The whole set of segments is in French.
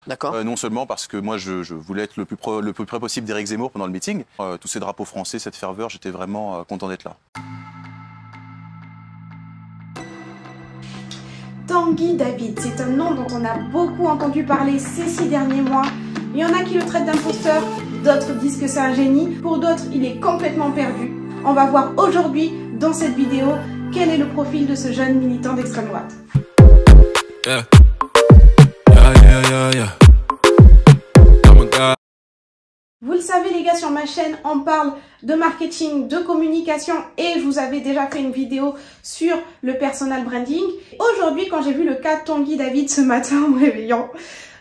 D'accord. Non seulement parce que moi je voulais être le plus près possible d'Éric Zemmour pendant le meeting. Tous ces drapeaux français, cette ferveur, j'étais vraiment content d'être là. Tanguy David, c'est un nom dont on a beaucoup entendu parler ces 6 derniers mois. Il y en a qui le traitent d'imposteur, d'autres disent que c'est un génie, pour d'autres il est complètement perdu. On va voir aujourd'hui dans cette vidéo quel est le profil de ce jeune militant d'extrême droite. Yeah. Vous le savez les gars, sur ma chaîne on parle de marketing, de communication et je vous avais déjà fait une vidéo sur le personal branding. Aujourd'hui, quand j'ai vu le cas Tanguy David ce matin en me réveillant,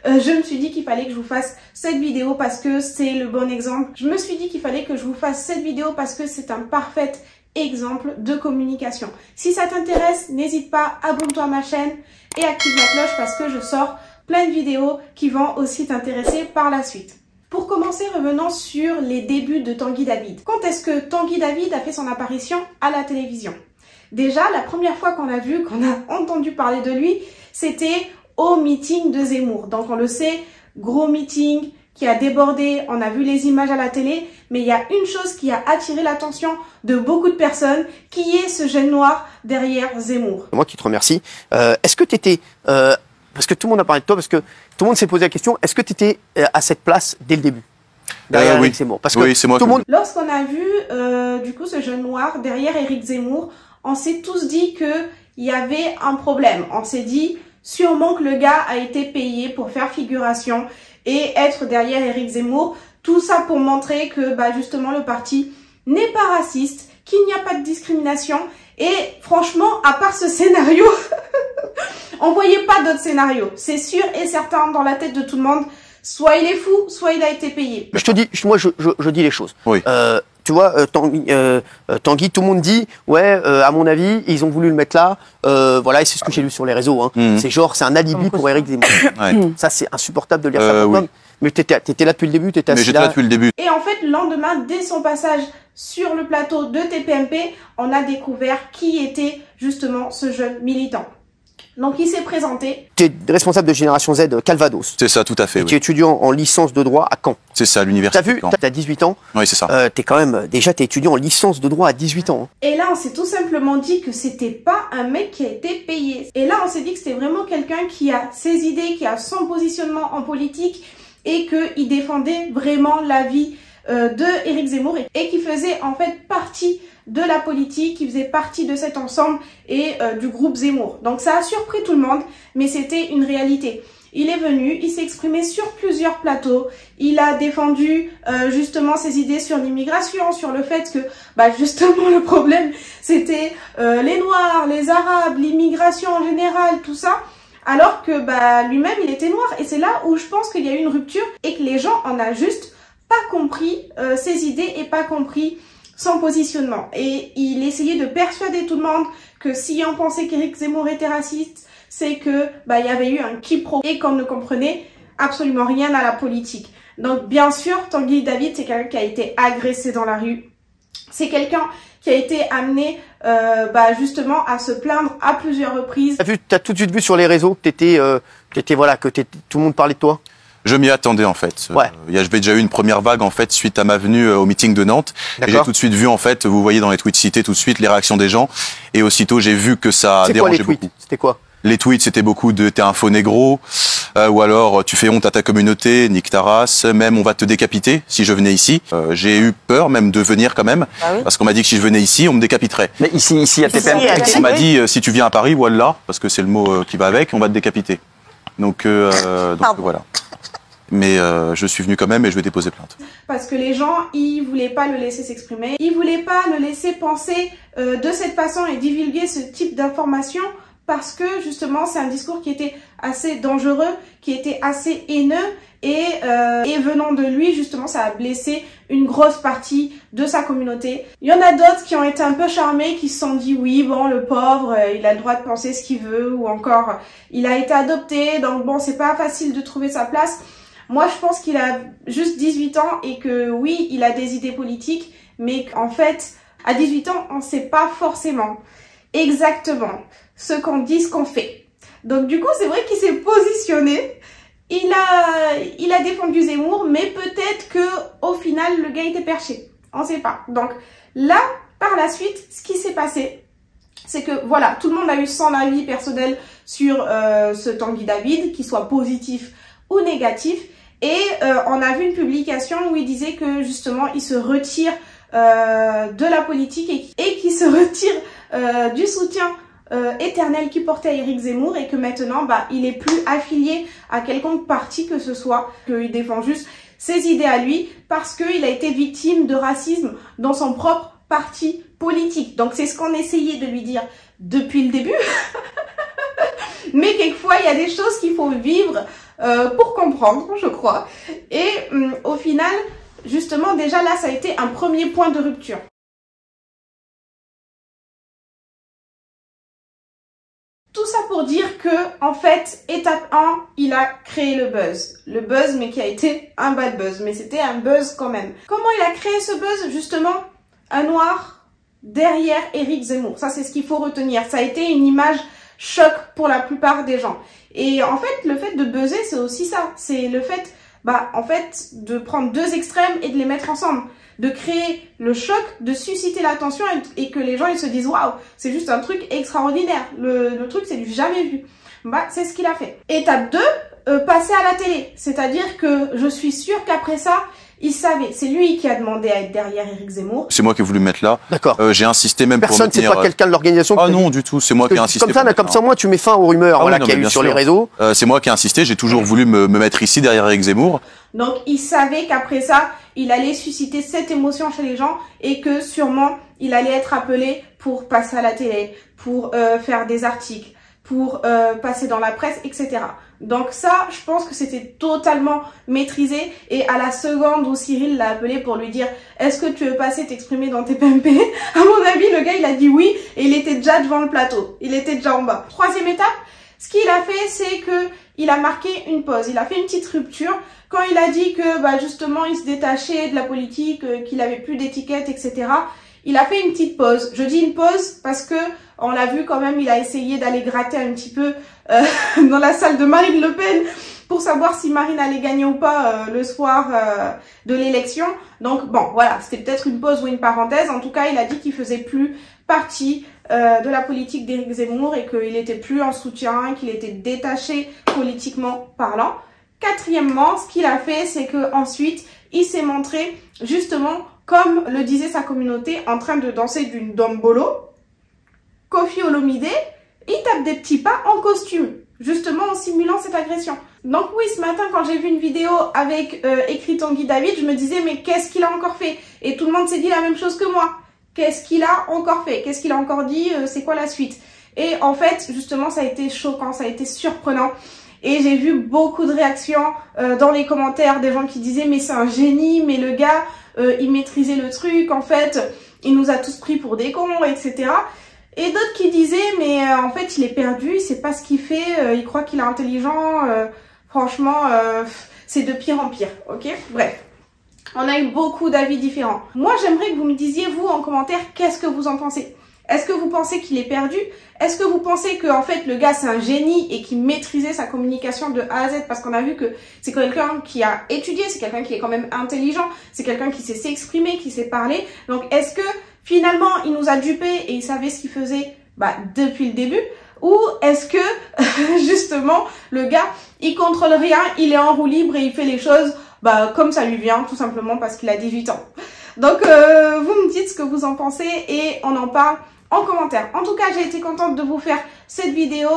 je me suis dit qu'il fallait que je vous fasse cette vidéo parce que c'est le bon exemple. Je me suis dit qu'il fallait que je vous fasse cette vidéo parce que c'est un parfait exemple de communication. Si ça t'intéresse, n'hésite pas, abonne-toi à ma chaîne et active la cloche parce que je sors plein de vidéos qui vont aussi t'intéresser par la suite. Pour commencer, revenons sur les débuts de Tanguy David. Quand est-ce que Tanguy David a fait son apparition à la télévision? Déjà, la première fois qu'on l'a vu, qu'on a entendu parler de lui, c'était au meeting de Zemmour. Donc on le sait, gros meeting qui a débordé, on a vu les images à la télé, mais il y a une chose qui a attiré l'attention de beaucoup de personnes, qui est ce jeune noir derrière Zemmour. Moi qui te remercie. Est-ce que tu étais... parce que tout le monde a parlé de toi, parce que tout le monde s'est posé la question, est-ce que tu étais à cette place dès le début derrière oui. Éric Zemmour? Parce que oui, c'est moi. Tout le monde... Lorsqu'on a vu du coup ce jeune noir derrière Éric Zemmour, on s'est tous dit que il y avait un problème. On s'est dit sûrement que le gars a été payé pour faire figuration et être derrière Éric Zemmour. Tout ça pour montrer que justement le parti n'est pas raciste, qu'il n'y a pas de discrimination. Et franchement, à part ce scénario, on voyait pas d'autres scénarios. C'est sûr et certain dans la tête de tout le monde. Soit il est fou, soit il a été payé. Je te dis, moi je dis les choses. Oui. Tu vois, Tanguy, tout le monde dit, ouais, à mon avis, ils ont voulu le mettre là. Voilà, et c'est ce que j'ai lu sur les réseaux. Hein. C'est genre, c'est un alibi pour Éric Zemmour. Ouais. Ça, c'est insupportable de lire ça pour toi. Mais t'étais là depuis le début, t'étais assis là. Mais j'étais là depuis le début. Et en fait, le lendemain, dès son passage sur le plateau de TPMP, on a découvert qui était justement ce jeune militant. Donc il s'est présenté. Tu es responsable de Génération Z Calvados. C'est ça, tout à fait. Tu es étudiant en licence de droit à Caen. C'est ça, l'université. T'as vu, t'as 18 ans. Oui, c'est ça. T'es quand même, déjà, t'es étudiant en licence de droit à 18 ans. Et là, on s'est tout simplement dit que c'était pas un mec qui a été payé. Et là, on s'est dit que c'était vraiment quelqu'un qui a ses idées, qui a son positionnement en politique et qu'il défendait vraiment la vie de Éric Zemmour et qui faisait en fait partie de la politique, qui faisait partie de cet ensemble et du groupe Zemmour. Donc ça a surpris tout le monde, mais c'était une réalité. Il est venu, il s'est exprimé sur plusieurs plateaux, il a défendu justement ses idées sur l'immigration, sur le fait que justement le problème c'était les Noirs, les Arabes, l'immigration en général, tout ça. Alors que lui-même il était noir et c'est là où je pense qu'il y a eu une rupture et que les gens en a juste pas compris ses idées et pas compris son positionnement. Et il essayait de persuader tout le monde que si on pensait qu'Éric Zemmour était raciste, c'est que il y avait eu un quiproquo et qu'on ne comprenait absolument rien à la politique. Donc bien sûr, Tanguy David, c'est quelqu'un qui a été agressé dans la rue. C'est quelqu'un qui a été amené justement à se plaindre à plusieurs reprises. T'as tout de suite vu sur les réseaux que tout le monde parlait de toi? Je m'y attendais en fait. Ouais. J'avais déjà eu une première vague en fait suite à ma venue au meeting de Nantes. Et j'ai tout de suite vu en fait, vous voyez dans les tweets cités tout de suite les réactions des gens. Et aussitôt j'ai vu que ça dérangeait beaucoup. C'était quoi? Les tweets c'était beaucoup de t'es un faux négro, ou alors tu fais honte à ta communauté, nique ta race, même on va te décapiter si je venais ici. J'ai eu peur même de venir quand même, parce qu'on m'a dit que si je venais ici on me décapiterait. Mais ici à TPMP. On m'a dit si tu viens à Paris, voilà, parce que c'est le mot qui va avec, on va te décapiter. Donc voilà. Mais je suis venu quand même et je vais déposer plainte. Parce que les gens, ils voulaient pas le laisser s'exprimer, ils voulaient pas le laisser penser de cette façon et divulguer ce type d'informations parce que justement c'est un discours qui était assez dangereux, qui était assez haineux et venant de lui justement ça a blessé une grosse partie de sa communauté. Il y en a d'autres qui ont été un peu charmés, qui se sont dit oui bon le pauvre il a le droit de penser ce qu'il veut ou encore il a été adopté donc bon c'est pas facile de trouver sa place. Moi, je pense qu'il a juste 18 ans et que oui, il a des idées politiques, mais qu'en fait, à 18 ans, on ne sait pas forcément exactement ce qu'on dit, ce qu'on fait. Donc du coup, c'est vrai qu'il s'est positionné il a défendu Zemmour, mais peut-être que au final, le gars était perché. On sait pas. Donc là, par la suite, ce qui s'est passé, c'est que voilà, tout le monde a eu son avis personnel sur ce Tanguy David, qu'il soit positif ou négatif. Et on a vu une publication où il disait que justement, il se retire de la politique et qu'il se retire du soutien éternel qu'il portait à Éric Zemmour et que maintenant, il est plus affilié à quelconque parti que ce soit, qu'il défend juste ses idées à lui parce qu'il a été victime de racisme dans son propre parti politique. Donc c'est ce qu'on essayait de lui dire depuis le début. Mais quelquefois, il y a des choses qu'il faut vivre pour comprendre, je crois. Et au final, justement, déjà là, ça a été un premier point de rupture. Tout ça pour dire que, en fait, étape 1, il a créé le buzz. Le buzz, mais qui a été un bad buzz. Mais c'était un buzz quand même. Comment il a créé ce buzz? Justement, un noir derrière Éric Zemmour. Ça, c'est ce qu'il faut retenir. Ça a été une image choc pour la plupart des gens. Et en fait, le fait de buzzer, c'est aussi ça. C'est le fait, en fait, de prendre deux extrêmes et de les mettre ensemble. De créer le choc, de susciter l'attention et que les gens ils se disent waouh, c'est juste un truc extraordinaire. Le truc c'est du jamais vu. C'est ce qu'il a fait. Étape 2, passer à la télé. C'est-à-dire que je suis sûre qu'après ça, il savait. C'est lui qui a demandé à être derrière Éric Zemmour. C'est moi qui ai voulu mettre là. D'accord. J'ai insisté même pour Personne, c'est pas quelqu'un de l'organisation. Ah non, du tout. C'est moi qui ai insisté. Comme ça, moi, tu mets fin aux rumeurs qu'il y a eu sur les réseaux. C'est moi qui ai insisté. J'ai toujours voulu me mettre ici derrière Éric Zemmour. Donc, il savait qu'après ça, il allait susciter cette émotion chez les gens et que sûrement, il allait être appelé pour passer à la télé, pour faire des articles, pour passer dans la presse, etc. Donc ça, je pense que c'était totalement maîtrisé. Et à la seconde où Cyril l'a appelé pour lui dire « Est-ce que tu veux passer t'exprimer dans tes PMP ?» À mon avis, le gars, il a dit oui et il était déjà devant le plateau. Il était déjà en bas. Troisième étape, ce qu'il a fait, c'est que il a marqué une pause. Il a fait une petite rupture quand il a dit que justement, il se détachait de la politique, qu'il avait plus d'étiquette, etc. Il a fait une petite pause. Je dis une pause parce que on l'a vu quand même, il a essayé d'aller gratter un petit peu dans la salle de Marine Le Pen pour savoir si Marine allait gagner ou pas le soir de l'élection. Donc bon, voilà, c'était peut-être une pause ou une parenthèse. En tout cas, il a dit qu'il faisait plus partie de la politique d'Éric Zemmour et qu'il était plus en soutien, qu'il était détaché politiquement parlant. Quatrièmement, ce qu'il a fait, c'est que ensuite, il s'est montré justement, comme le disait sa communauté, en train de danser d'une dombolo. Koffi Olomide, il tape des petits pas en costume, justement en simulant cette agression. Donc oui, ce matin, quand j'ai vu une vidéo avec écrit Tanguy David, je me disais, mais qu'est-ce qu'il a encore fait? Et tout le monde s'est dit la même chose que moi. Qu'est-ce qu'il a encore fait? Qu'est-ce qu'il a encore dit? C'est quoi la suite? Et en fait, justement, ça a été choquant, ça a été surprenant. Et j'ai vu beaucoup de réactions dans les commentaires, des gens qui disaient, mais c'est un génie, mais le gars, il maîtrisait le truc, en fait, il nous a tous pris pour des cons, etc. Et d'autres qui disaient, mais en fait, il est perdu, il sait pas ce qu'il fait, il croit qu'il est intelligent, franchement, c'est de pire en pire, ok? Bref, on a eu beaucoup d'avis différents. Moi, j'aimerais que vous me disiez, vous, en commentaire, qu'est-ce que vous en pensez? Est-ce que vous pensez qu'il est perdu? Est-ce que vous pensez que en fait le gars c'est un génie et qu'il maîtrisait sa communication de A à Z? Parce qu'on a vu que c'est quelqu'un qui a étudié, c'est quelqu'un qui est quand même intelligent, c'est quelqu'un qui sait s'exprimer, qui sait parler. Donc est-ce que finalement il nous a dupés et il savait ce qu'il faisait depuis le début? Ou est-ce que justement le gars il contrôle rien, il est en roue libre et il fait les choses comme ça lui vient, tout simplement parce qu'il a 18 ans. Donc vous me dites ce que vous en pensez et on en parle en commentaire. En tout cas, j'ai été contente de vous faire cette vidéo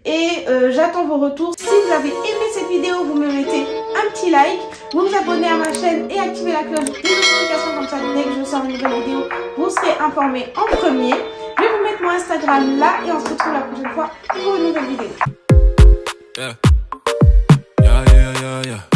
et j'attends vos retours. Si vous avez aimé cette vidéo, vous me mettez un petit like, vous vous abonnez à ma chaîne et activez la cloche des notifications comme ça dès que je sors une nouvelle vidéo, vous serez informés en premier. Je vais vous mettre mon Instagram là et on se retrouve la prochaine fois pour une nouvelle vidéo. Yeah. Yeah, yeah, yeah, yeah.